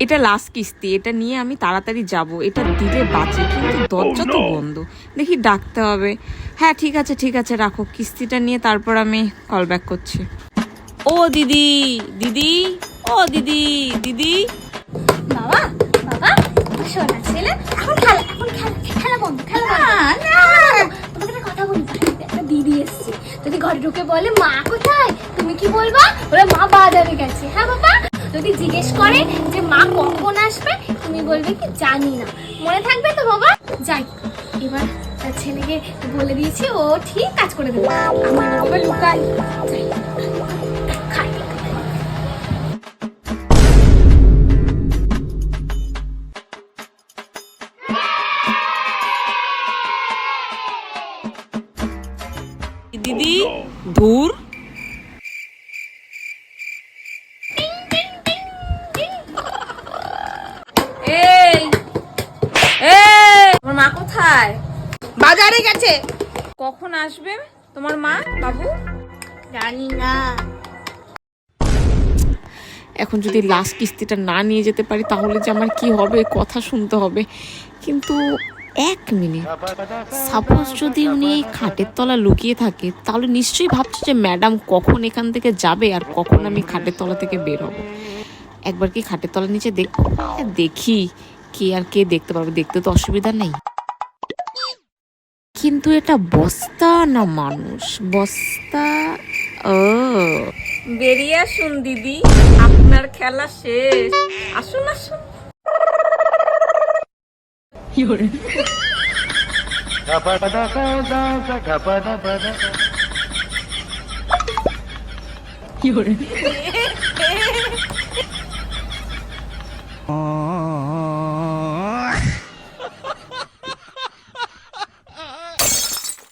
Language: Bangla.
এটা লাস্ট কিস্তি, এটা নিয়ে আমি তাড়াতাড়ি যাব, এটা দিলে বাঁচে, কিন্তু দরজা তো বন্ধ, দেখি ডাকতে হবে। হ্যাঁ ঠিক আছে ঠিক আছে, রাখো, কিস্তিটা নিয়ে তারপর আমি কল ব্যাক করছি। ও দিদি, দিদি, ও দিদি, দিদি। বাবা বাবা শোনা ছেলে, এখন খেলা, এখন খেলা বন্ধ, খেলা বন্ধ। না তোমাকে একটা কথা বলি, একটা দিদি এসছে, যদি ঘরে ঢুকে বলে মা কোথায়, তুমি কি বলবা? বলে মা বাজারে গেছে। হ্যাঁ বাবা, যদি জিজ্ঞেস করে যে মা কখন আসবে, তুমি বলবে কি জানি না। মনে থাকবে তো বাবা? যাই, এবার তার ছেলেকে বলে দিয়েছি, ও ঠিক কাজ করে দেবে। আমার বাবা লুকাই, যাই খাই। দিদি ধুর, এই তোমার মা কোথায়? বাজারে গেছে। কখন আসবে তোমার মা বাবু? জানি না। এখন যদি লাস্ট কিস্তিটা না নিয়ে যেতে পারি তাহলে যে আমার কি হবে, কথা শুনতে হবে। কিন্তু এক মিনিট, সাপোজ যদি উনি এই খাটের তলা লুকিয়ে থাকে, তাহলে নিশ্চয়ই ভাবছে যে ম্যাডাম কখন এখান থেকে যাবে আর কখন আমি খাটের তলা থেকে বের হব। একবার কি খাটের তলার নিচে দেখি কে আর কে দেখতে পারবে, দেখতে তো অসুবিধা নেই। কিন্তু এটা বস্তা না মানুষ? বস্তা। ও বেরিয়ে আসুন দিদি, আপনার খেলা শেষ, আসুন আসুন। কি